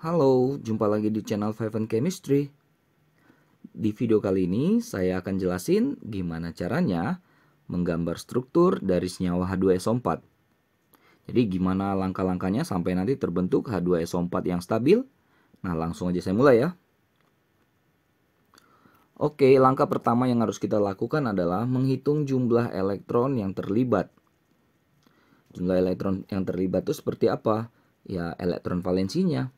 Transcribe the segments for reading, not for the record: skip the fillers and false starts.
Halo, jumpa lagi di channel Five and Chemistry. Di video kali ini saya akan jelasin gimana caranya menggambar struktur dari senyawa H2SO4. Jadi gimana langkah-langkahnya sampai nanti terbentuk H2SO4 yang stabil. Nah, langsung aja saya mulai ya. Oke, langkah pertama yang harus kita lakukan adalah menghitung jumlah elektron yang terlibat. Jumlah elektron yang terlibat itu seperti apa? Ya, elektron valensinya.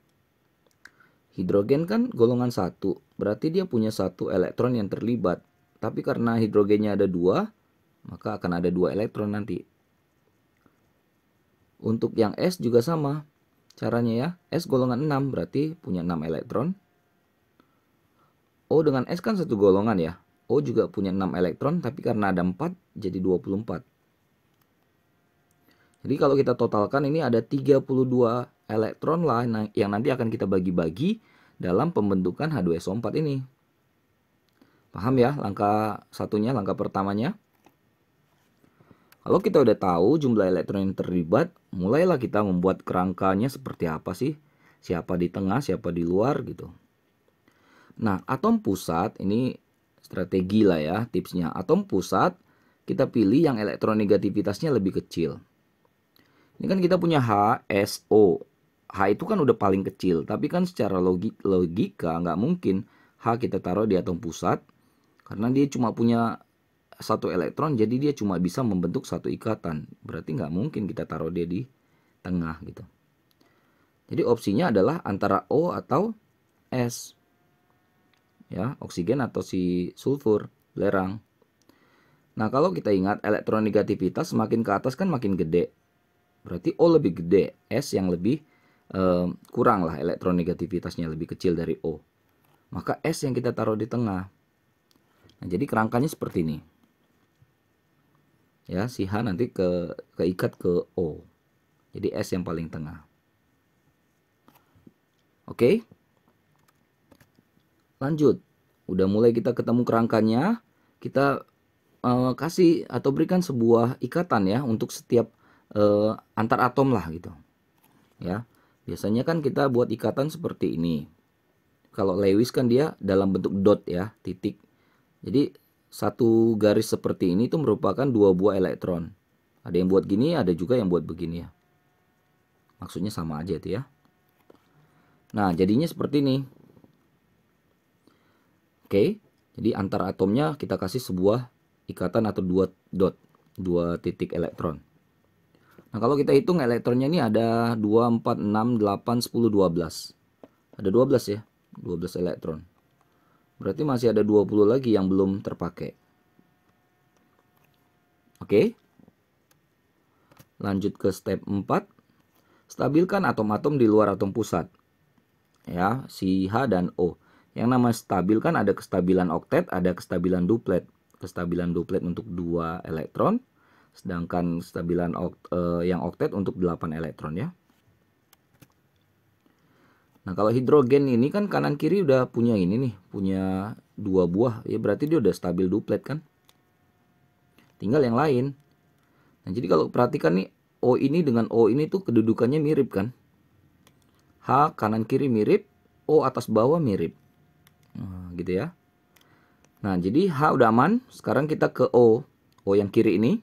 Hidrogen kan golongan 1, berarti dia punya 1 elektron yang terlibat. Tapi karena hidrogennya ada 2, maka akan ada 2 elektron nanti. Untuk yang S juga sama. Caranya ya, S golongan 6 berarti punya 6 elektron. O dengan S kan satu golongan ya. O juga punya 6 elektron, tapi karena ada 4 jadi 24. Jadi kalau kita totalkan ini ada 32 elektron lah yang nanti akan kita bagi-bagi dalam pembentukan H2SO4 ini. Paham ya langkah satunya, langkah pertamanya? Kalau kita udah tahu jumlah elektron yang terlibat, mulailah kita membuat kerangkanya seperti apa sih? Siapa di tengah, siapa di luar gitu. Nah, atom pusat ini strategi lah ya tipsnya. Atom pusat kita pilih yang elektron negativitasnya lebih kecil. Ini kan kita punya H, S, O. H itu kan udah paling kecil, tapi kan secara logika nggak mungkin H kita taruh di atom pusat, karena dia cuma punya 1 elektron, jadi dia cuma bisa membentuk 1 ikatan. Berarti nggak mungkin kita taruh dia di tengah gitu. Jadi opsinya adalah antara O atau S. Ya, oksigen atau si sulfur, belerang. Nah, kalau kita ingat elektronegativitas semakin ke atas kan makin gede. Berarti O lebih gede, S yang lebih kurang lah elektronegativitasnya, lebih kecil dari O. Maka S yang kita taruh di tengah. Nah, jadi kerangkanya seperti ini. Ya, si H nanti keikat ke O. Jadi S yang paling tengah. Oke. Lanjut. Udah mulai kita ketemu kerangkanya, kita kasih atau berikan sebuah ikatan ya untuk setiap antar atom lah gitu. Ya. Biasanya kan kita buat ikatan seperti ini. Kalau Lewis kan dia dalam bentuk dot ya, titik. Jadi satu garis seperti ini itu merupakan 2 buah elektron. Ada yang buat gini, ada juga yang buat begini ya. Maksudnya sama aja itu ya. Nah, jadinya seperti ini. Oke, jadi antar atomnya kita kasih sebuah ikatan atau 2 dot, 2 titik elektron. Nah, kalau kita hitung elektronnya ini ada 2, 4, 6, 8, 10, 12. Ada 12 ya, 12 elektron. Berarti masih ada 20 lagi yang belum terpakai. Oke. Lanjut ke step 4. Stabilkan atom-atom di luar atom pusat. Ya, si H dan O. Yang namanya stabil kan ada kestabilan oktet, ada kestabilan duplet. Kestabilan duplet untuk 2 elektron, sedangkan kestabilan yang oktet untuk 8 elektron ya. Nah, kalau hidrogen ini kan kanan kiri udah punya ini nih, punya 2 buah. Ya berarti dia udah stabil duplet kan. Tinggal yang lain. Nah, jadi kalau perhatikan nih, O ini dengan O ini tuh kedudukannya mirip kan. H kanan kiri mirip, O atas bawah mirip. Nah, gitu ya. Nah, jadi H udah aman. Sekarang kita ke O. O yang kiri ini.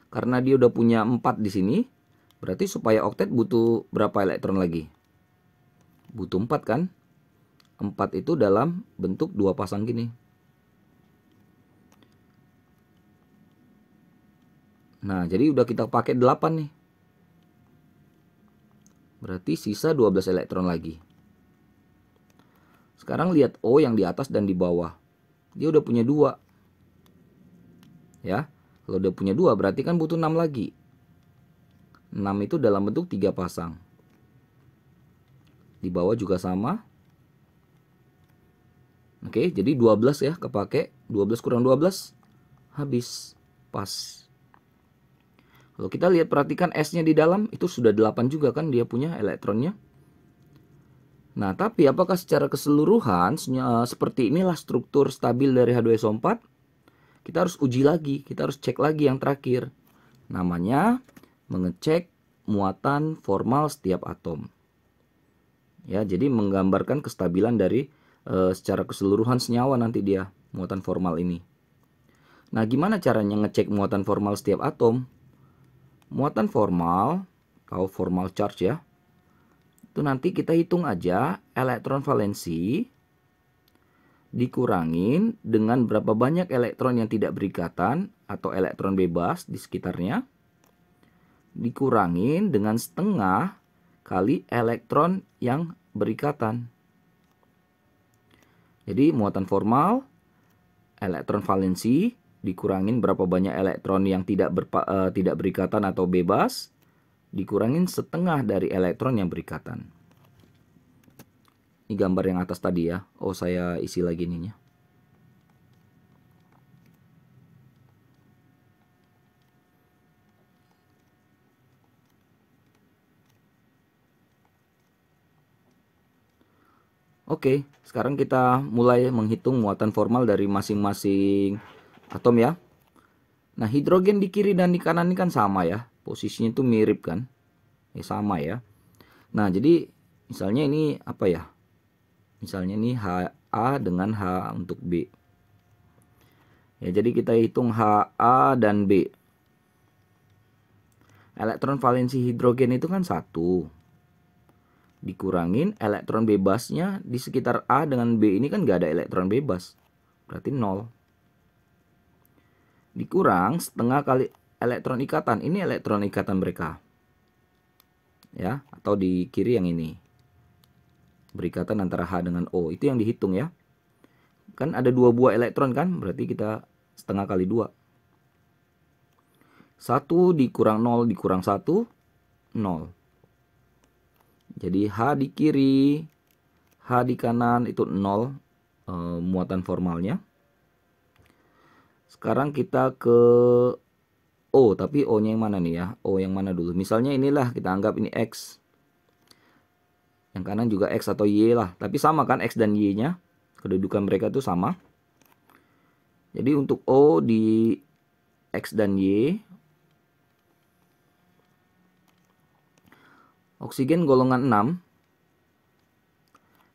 Karena dia udah punya 4 di sini. Berarti supaya oktet butuh berapa elektron lagi? Butuh 4 kan? 4 itu dalam bentuk 2 pasang gini. Nah, jadi udah kita pakai 8 nih. Berarti sisa 12 elektron lagi. Sekarang lihat O yang di atas dan di bawah. Dia udah punya 2. Ya. Kalau udah punya 2 berarti kan butuh 6 lagi. 6 itu dalam bentuk 3 pasang. Di bawah juga sama. Oke, jadi 12 ya kepake. 12 kurang 12 habis. Pas. Kalau kita lihat perhatikan S-nya di dalam itu sudah 8 juga kan dia punya elektronnya. Nah, tapi apakah secara keseluruhan seperti inilah struktur stabil dari H2SO4? Kita harus uji lagi, kita harus cek lagi yang terakhir. Namanya mengecek muatan formal setiap atom. Ya, jadi menggambarkan kestabilan dari secara keseluruhan senyawa nanti dia muatan formal ini. Nah, gimana caranya ngecek muatan formal setiap atom? Muatan formal atau formal charge ya, itu nanti kita hitung aja elektron valensi dikurangin dengan berapa banyak elektron yang tidak berikatan atau elektron bebas di sekitarnya, dikurangin dengan setengah kali elektron yang berikatan. Jadi muatan formal, elektron valensi dikurangin berapa banyak elektron yang tidak berikatan atau bebas, dikurangin setengah dari elektron yang berikatan. Ini gambar yang atas tadi ya. Oh, saya isi lagi ininya. Oke, sekarang kita mulai menghitung muatan formal dari masing-masing atom ya. Nah, hidrogen di kiri dan di kanan ini kan sama ya. Posisinya itu mirip kan. Sama ya. Nah, jadi misalnya ini apa ya? Misalnya ini HA dengan H untuk B. Ya, jadi kita hitung HA dan B. Elektron valensi hidrogen itu kan 1. Dikurangin elektron bebasnya di sekitar A dengan B ini kan gak ada elektron bebas. Berarti 0. Dikurang setengah kali elektron ikatan. Ini elektron ikatan mereka. Ya, atau di kiri yang ini. Berikatan antara H dengan O. Itu yang dihitung ya. Kan ada 2 buah elektron kan? Berarti kita setengah kali 2. 1 dikurang 0 dikurang 1, 0. Jadi H di kiri, H di kanan itu 0 muatan formalnya. Sekarang kita ke O, tapi O-nya yang mana nih ya? O yang mana dulu? Misalnya inilah, kita anggap ini X. Yang kanan juga X atau Y lah. Tapi sama kan X dan Y-nya. Kedudukan mereka itu sama. Jadi untuk O di X dan Y, oksigen golongan 6,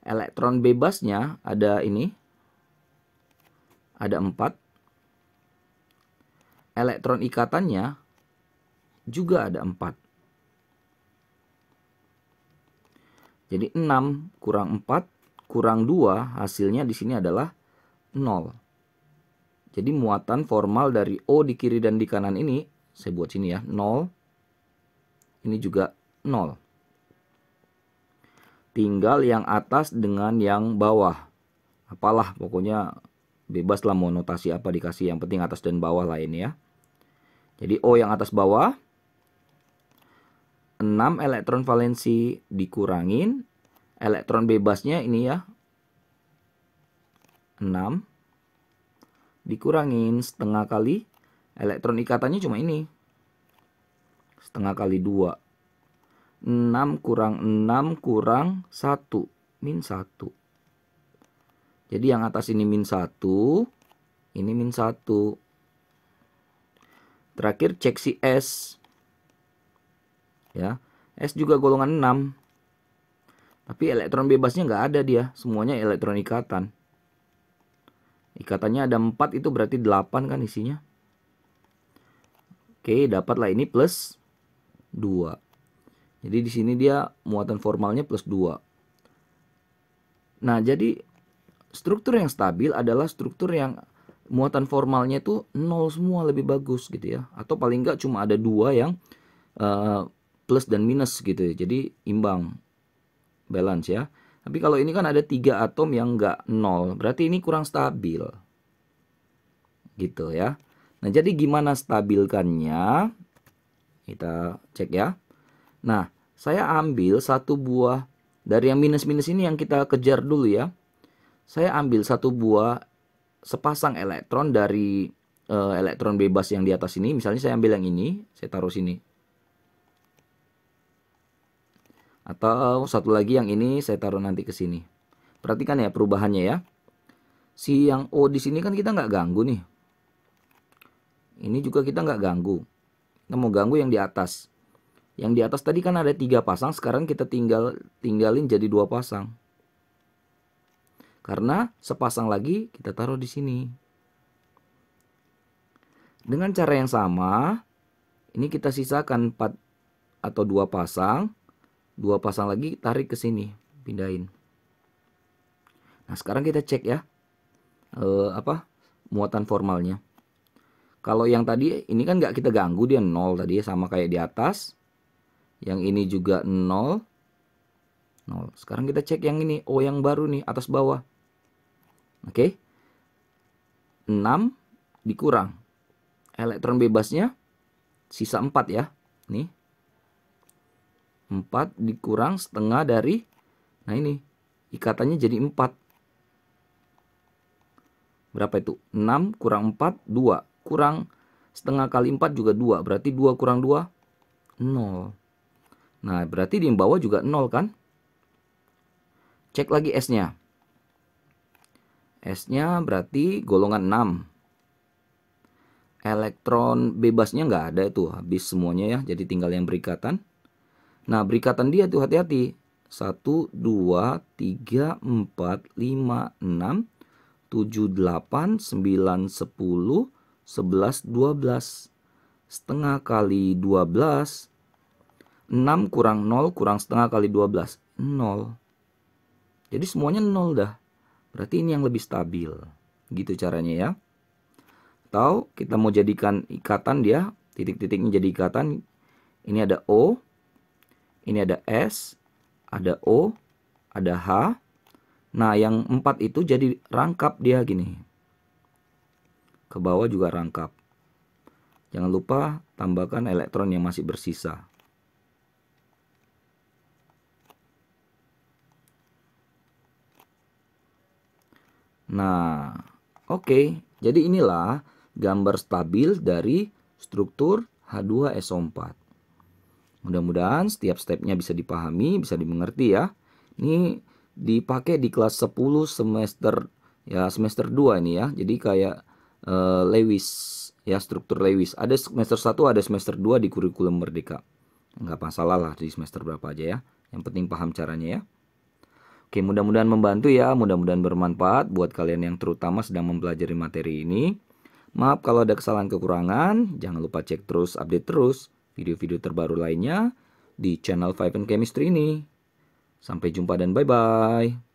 elektron bebasnya ada ini, ada 4. Elektron ikatannya juga ada 4. Jadi 6 kurang 4 kurang 2 hasilnya di sini adalah 0. Jadi muatan formal dari O di kiri dan di kanan ini, saya buat sini ya, 0. Ini juga 0. Tinggal yang atas dengan yang bawah. Apalah pokoknya bebas lah mau notasi apa dikasih. Yang penting atas dan bawah lah ini ya. Jadi O yang atas bawah. 6 elektron valensi dikurangin. Elektron bebasnya ini ya. 6. Dikurangin setengah kali. Elektron ikatannya cuma ini. Setengah kali 2. 6 kurang 6 kurang 1. Min 1. Jadi yang atas ini min 1. Ini min 1. Terakhir cek si S. Ya. S juga golongan 6. Tapi elektron bebasnya nggak ada dia. Semuanya elektron ikatan. Ikatannya ada 4, itu berarti 8 kan isinya. Oke, dapatlah ini plus 2. Jadi di sini dia muatan formalnya plus 2. Nah, jadi struktur yang stabil adalah struktur yang muatan formalnya itu 0 semua, lebih bagus gitu ya. Atau paling enggak cuma ada 2 yang plus dan minus gitu ya. Jadi imbang, balance ya. Tapi kalau ini kan ada 3 atom yang enggak 0, berarti ini kurang stabil. Gitu ya. Nah, jadi gimana stabilkannya? Kita cek ya. Nah, saya ambil satu buah dari yang minus-minus ini yang kita kejar dulu ya. Saya ambil satu buah sepasang elektron dari elektron bebas yang di atas ini. Misalnya saya ambil yang ini, saya taruh sini. Atau satu lagi yang ini saya taruh nanti ke sini. Perhatikan ya perubahannya ya. Si yang O di sini kan kita nggak ganggu nih. Ini juga kita nggak ganggu. Kita mau ganggu yang di atas. Yang di atas tadi kan ada 3 pasang, sekarang kita tinggalin jadi 2 pasang. Karena sepasang lagi kita taruh di sini. Dengan cara yang sama, ini kita sisakan 4 atau 2 pasang. 2 pasang lagi tarik ke sini, pindahin. Nah, sekarang kita cek ya. Muatan formalnya. Kalau yang tadi ini kan nggak kita ganggu, dia 0 tadi ya, sama kayak di atas. Yang ini juga 0. 0. Sekarang kita cek yang ini. Oh, yang baru nih, atas bawah. Oke. 6 dikurang. Elektron bebasnya sisa 4 ya. Nih. 4 dikurang setengah dari, nah ini, ikatannya jadi 4. Berapa itu? 6 kurang 4, 2. Kurang setengah kali 4 juga 2. Berarti 2 kurang 2, 0. Nah, berarti di bawah juga 0 kan? Cek lagi S-nya. S-nya berarti golongan 6. Elektron bebasnya nggak ada itu, habis semuanya ya. Jadi tinggal yang berikatan. Nah, berikatan dia tuh hati-hati. 1, 2, 3, 4, 5, 6, 7, 8, 9, 10, 11, 12. Setengah kali 12. 6 kurang 0 kurang setengah kali 12. 0. Jadi semuanya 0 dah. Berarti ini yang lebih stabil. Gitu caranya ya. Atau kita mau jadikan ikatan dia. Titik-titiknya jadi ikatan. Ini ada O. Ini ada S. Ada O. Ada H. Nah, yang 4 itu jadi rangkap dia gini. Ke bawah juga rangkap. Jangan lupa tambahkan elektron yang masih bersisa. Nah, oke. Jadi inilah gambar stabil dari struktur H2SO4. Mudah-mudahan setiap stepnya bisa dipahami, bisa dimengerti ya. Ini dipakai di kelas 10 semester ya, semester 2 ini ya. Jadi kayak Lewis ya, struktur Lewis. Ada semester 1, ada semester 2 di kurikulum Merdeka. Nggak masalah lah di semester berapa aja ya. Yang penting paham caranya ya. Oke, mudah-mudahan membantu ya. Mudah-mudahan bermanfaat buat kalian yang terutama sedang mempelajari materi ini. Maaf kalau ada kesalahan kekurangan. Jangan lupa cek terus, update terus video-video terbaru lainnya di channel Five and Chemistry ini. Sampai jumpa dan bye-bye.